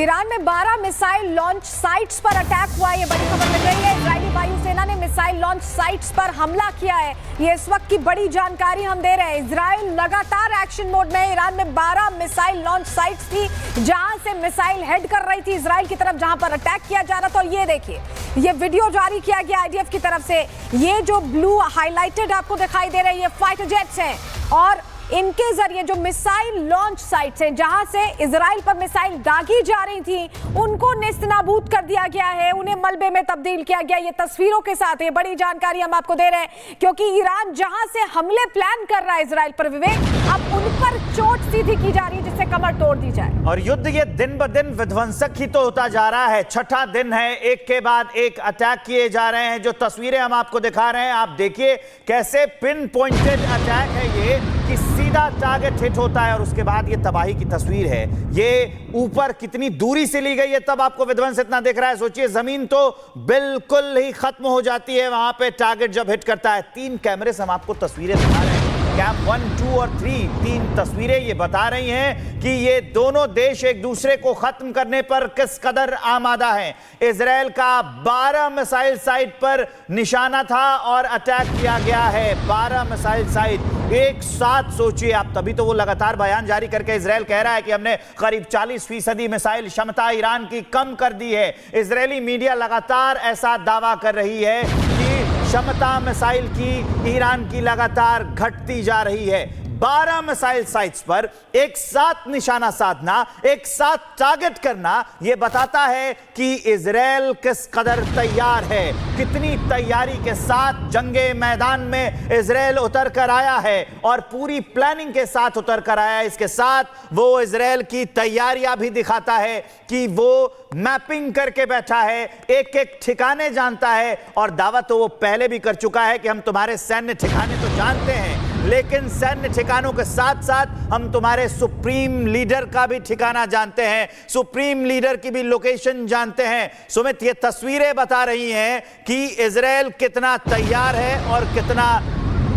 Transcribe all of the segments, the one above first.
Iran में 12 missile launch sites पर attack हुआ, ये बड़ी खबर मिल रही है। इजरायली वायुसेना ने मिसाइल लॉन्च साइट्स पर हमला किया है, ये इस वक्त की बड़ी जानकारी हम दे रहे हैं। इजराइल लगातार एक्शन मोड में है। ईरान में 12 मिसाइल लॉन्च साइट्स थी जहां से मिसाइल हेड कर रही थी इजराइल की तरफ, जहां पर अटैक किया जा रहा था। और ये देखिए, ये वीडियो जारी किया गया आईडीएफ की तरफ से। ये जो ब्लू हाईलाइटेड आपको दिखाई दे रहे हैं, ये फाइटर जेट्स हैं और इनके जरिए जो मिसाइल लॉन्च साइट्स हैं जहां से इजराइल पर मिसाइल दागी जा रही थी, उनको नेस्तनाबूद कर दिया गया है, उन्हें मलबे में तब्दील किया गया। ये तस्वीरों के साथ ये बड़ी जानकारी हम आपको दे रहे हैं, क्योंकि ईरान जहां से हमले प्लान कर रहा है इजराइल पर, विवेक, अब उन पर चोट सीधी की जा रही है जिससे कमर तोड़ दी जाए। और युद्ध ये दिन ब दिन विध्वंसक ही तो होता जा रहा है। छठा दिन है, एक के बाद एक अटैक किए जा रहे हैं। जो तस्वीरें हम आपको दिखा रहे हैं, आप देखिए कैसे पिन पॉइंटेड अटैक है ये, कि सीधा टारगेट हिट होता है और उसके बाद ये तबाही की तस्वीर है। ये ऊपर कितनी दूरी से ली गई है तब आपको विध्वंस इतना दिख रहा है। सोचिए, जमीन तो बिल्कुल ही खत्म हो जाती है वहां पे टारगेट जब हिट करता है। 3 कैमरे से हम आपको तस्वीरें दिखा रहे हैं, कैंप 1, 2 और 3 तस्वीरें ये बता रही हैं कि ये दोनों देश एक दूसरे को खत्म करने पर किस कदर आमादा हैं। इजराइल का 12 मिसाइल साइट पर निशाना था और अटैक किया गया है। 12 मिसाइल साइट एक साथ, सोचिए आप। तभी तो वो लगातार बयान जारी करके इजराइल कह रहा है कि हमने करीब 40% मिसाइल क्षमता ईरान की कम कर दी है। इजरायली मीडिया लगातार ऐसा दावा कर रही है कि क्षमता मिसाइल की ईरान की लगातार घटती जा रही है। 12 मिसाइल साइट्स पर एक साथ निशाना साधना, एक साथ टारगेट करना, यह बताता है कि इजराइल किस कदर तैयार है, कितनी तैयारी के साथ जंगे मैदान में इजराइल उतर कर आया है और पूरी प्लानिंग के साथ उतर कर आया है। इसके साथ वो इजराइल की तैयारियां भी दिखाता है कि वो मैपिंग करके बैठा है, एक एक ठिकाने जानता है। और दावा तो वो पहले भी कर चुका है कि हम तुम्हारे सैन्य ठिकाने तो जानते हैं, लेकिन सैन्य ठिकानों के साथ साथ हम तुम्हारे सुप्रीम लीडर का भी ठिकाना जानते हैं, सुप्रीम लीडर की भी लोकेशन जानते हैं। सुमित, ये तस्वीरें बता रही हैं कि इजराइल कितना तैयार है और कितना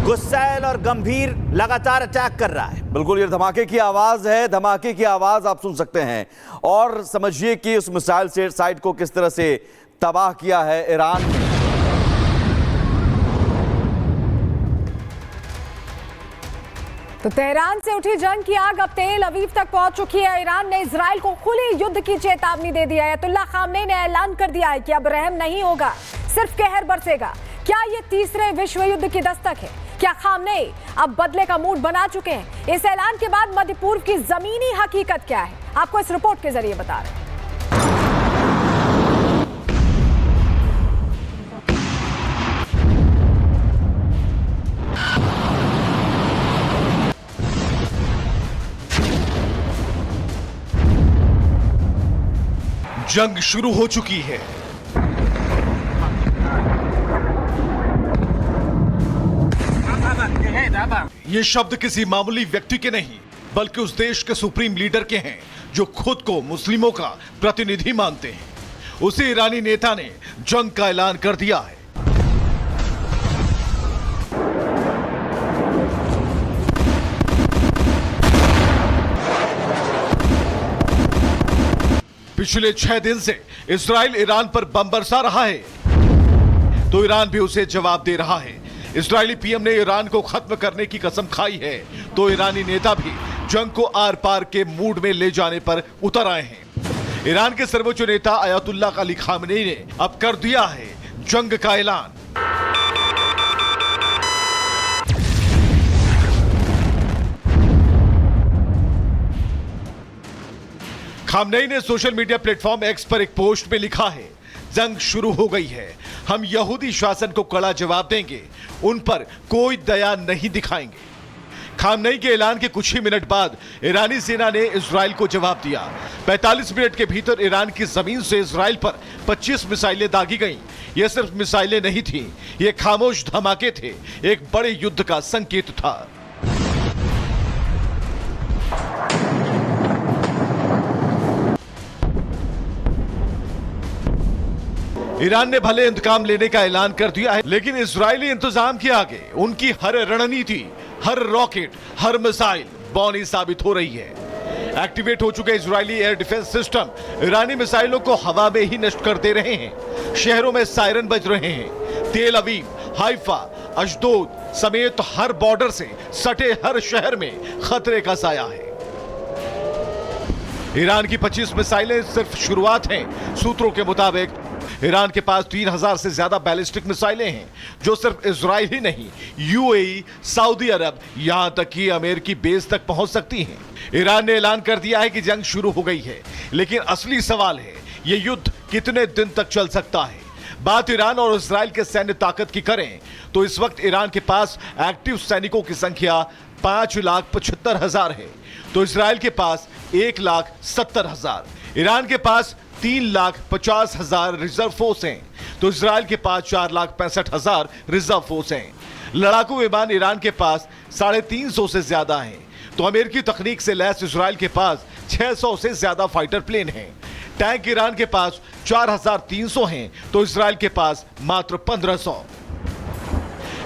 गुस्सैल और गंभीर लगातार अटैक कर रहा है। बिल्कुल, ये धमाके की आवाज है, धमाके की आवाज आप सुन सकते हैं और समझिए कि उस मिसाइल साइट को किस तरह से तबाह किया है ईरान ने। तो तेहरान से उठी जंग की आग अब तेल अवीव तक पहुंच चुकी है। ईरान ने इजराइल को खुले युद्ध की चेतावनी दे दी है। अयतुल्लाह खामनेई ने ऐलान कर दिया है कि अब रहम नहीं होगा, सिर्फ कहर बरसेगा। क्या ये तीसरे विश्व युद्ध की दस्तक है? क्या खामनेई अब बदले का मूड बना चुके हैं? इस ऐलान के बाद मध्य पूर्व की जमीनी हकीकत क्या है, आपको इस रिपोर्ट के जरिए बता रहे हैं। जंग शुरू हो चुकी है। ये शब्द किसी मामूली व्यक्ति के नहीं, बल्कि उस देश के सुप्रीम लीडर के हैं जो खुद को मुस्लिमों का प्रतिनिधि मानते हैं। उसी ईरानी नेता ने जंग का ऐलान कर दिया है। पिछले 6 दिन से इजराइल ईरान पर बम बरसा रहा है, तो ईरान भी उसे जवाब दे रहा है। इजरायली पीएम ने ईरान को खत्म करने की कसम खाई है, तो ईरानी नेता भी जंग को आर पार के मूड में ले जाने पर उतर आए हैं। ईरान के सर्वोच्च नेता अयतुल्लाह अली खामनेई ने अब कर दिया है जंग का ऐलान। खामनेई ने सोशल मीडिया प्लेटफॉर्म एक्स पर एक पोस्ट में लिखा है, जंग शुरू हो गई है, हम यहूदी शासन को कड़ा जवाब देंगे, उन पर कोई दया नहीं दिखाएंगे। खामनेई के ऐलान के कुछ ही मिनट बाद ईरानी सेना ने इजराइल को जवाब दिया। 45 मिनट के भीतर ईरान की जमीन से इजराइल पर 25 मिसाइलें दागी गईं। ये सिर्फ मिसाइलें नहीं थीं, ये खामोश धमाके थे, एक बड़े युद्ध का संकेत था। ईरान ने भले इंतकाम लेने का ऐलान कर दिया है, लेकिन इजरायली इंतजाम के आगे उनकी हर रणनीति, हर रॉकेट, हर मिसाइल बौनी साबित हो रही है। एक्टिवेट हो चुके इजरायली एयर डिफेंस सिस्टम ईरानी मिसाइलों को हवा में ही नष्ट कर दे रहे हैं। शहरों में सायरन बज रहे हैं। तेल अवीव, हाइफा, अशदोद समेत हर बॉर्डर से सटे हर शहर में खतरे का साया है। ईरान की 25 मिसाइलें सिर्फ शुरुआत हैं। सूत्रों के मुताबिक ईरान के पास 3000 से ज्यादा बैलिस्टिक मिसाइलें हैं, जो सिर्फ इजराइल ही नहीं, यूएई, सऊदी अरब, यहां तक कि अमेरिकी बेस तक पहुंच सकती हैं। ईरान ने ऐलान कर दिया है कि जंग शुरू हो गई है, लेकिन असली सवाल है ये युद्ध कितने दिन तक चल सकता है। बात ईरान और इजराइल के सैन्य ताकत की करें तो इस वक्त ईरान के पास एक्टिव सैनिकों की संख्या 5,75,000 है, तो इजराइल के पास 1,70,000। ईरान के पास 3,50,000 रिजर्व फोर्स हैं, तो इजराइल के पास 4,65,000 रिजर्व फोर्स हैं। लड़ाकू विमान ईरान के पास 350 से ज्यादा हैं, तो अमेरिकी तकनीक से लैस इजराइल के पास 600 से ज्यादा फाइटर प्लेन हैं। टैंक ईरान के पास 4,300 हैं, तो इजराइल के पास मात्र 1,500।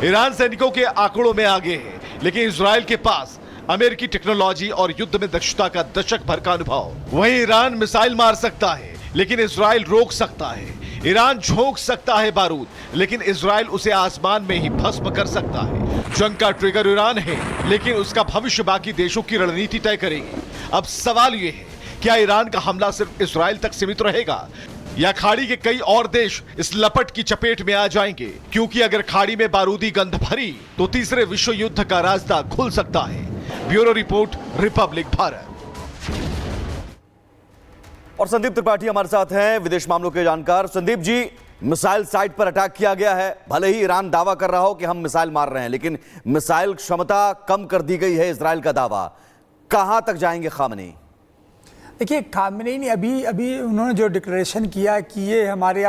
ईरान सैनिकों के आंकड़ों में आगे है, लेकिन इजराइल के पास अमेरिकी टेक्नोलॉजी और युद्ध में दक्षता का दशक भर का अनुभव। वहीं ईरान मिसाइल मार सकता है, लेकिन इजराइल रोक सकता है। ईरान झोंक सकता है बारूद, लेकिन इजराइल उसे आसमान में ही भस्म कर सकता है। जंग का ट्रिगर ईरान है, लेकिन उसका भविष्य बाकी देशों की रणनीति तय करेगी। अब सवाल यह है, क्या ईरान का हमला सिर्फ इजराइल तक सीमित रहेगा या खाड़ी के कई और देश इस लपट की चपेट में आ जाएंगे? क्योंकि अगर खाड़ी में बारूदी गंध भरी तो तीसरे विश्व युद्ध का रास्ता खुल सकता है। Bureau report, Republic Bharat. और संदीप त्रिपाठी हमारे साथ हैं, विदेश मामलों के जानकार। संदीप जी, मिसाइल साइट पर अटैक किया गया है। भले ही ईरान दावा कर रहा हो कि हम मिसाइल मार रहे हैं, लेकिन मिसाइल क्षमता कम कर दी गई है, इजराइल का दावा। कहां तक जाएंगे खामनेई? देखिए, खामनेई ने अभी उन्होंने जो डिक्लेरेशन किया कि ये हमारे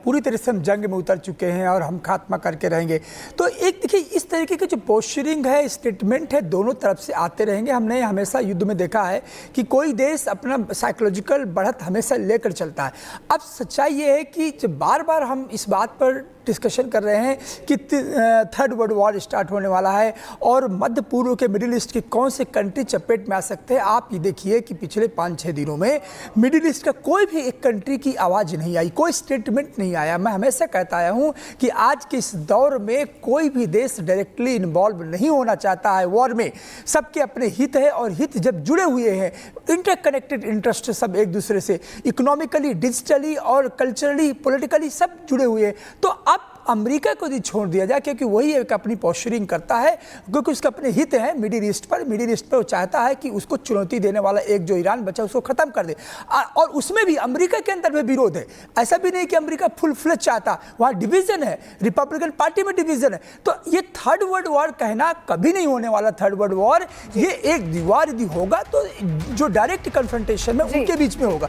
पूरी तरह से हम जंग में उतर चुके हैं और हम खात्मा करके रहेंगे, तो एक देखिए इस तरीके की जो पोस्चरिंग है, स्टेटमेंट है, दोनों तरफ से आते रहेंगे। हमने हमेशा युद्ध में देखा है कि कोई देश अपना साइकोलॉजिकल बढ़त हमेशा लेकर चलता है। अब सच्चाई ये है कि जब बार बार हम इस बात पर डिस्कशन कर रहे हैं कि थर्ड वर्ल्ड वॉर स्टार्ट होने वाला है और मध्य पूर्व के, मिडिल ईस्ट के कौन से कंट्री चपेट में आ सकते हैं। आप ये देखिए कि पिछले 5-6 दिनों में मिडिल ईस्ट का कोई भी एक कंट्री की आवाज़ नहीं आई, कोई स्टेटमेंट नहीं आया। मैं हमेशा कहता आया हूँ कि आज के इस दौर में कोई भी देश डायरेक्टली इन्वॉल्व नहीं होना चाहता है वॉर में। सबके अपने हित है, और हित जब जुड़े हुए हैं, इंटरकनेक्टेड इंटरेस्ट सब एक दूसरे से, इकोनॉमिकली, डिजिटली और कल्चरली, पॉलिटिकली सब जुड़े हुए हैं, तो अब अमेरिका को भी छोड़ दिया जाए, क्योंकि वही एक अपनी पोस्चरिंग करता है, क्योंकि उसके अपने हित हैं मिडिल ईस्ट पर वो चाहता है कि उसको चुनौती देने वाला एक जो ईरान बचा उसको खत्म कर दे। और उसमें भी अमेरिका के अंदर भी विरोध है। ऐसा भी नहीं कि अमेरिका फुल फ्लेज चाहता, वहाँ डिवीजन है, रिपब्लिकन पार्टी में डिवीजन है। तो ये थर्ड वर्ल्ड वॉर कहना कभी नहीं होने वाला। थर्ड वर्ल्ड वॉर ये एक दीवार यदि होगा तो जो डायरेक्ट कन्फ्रंटेशन में उनके बीच में होगा।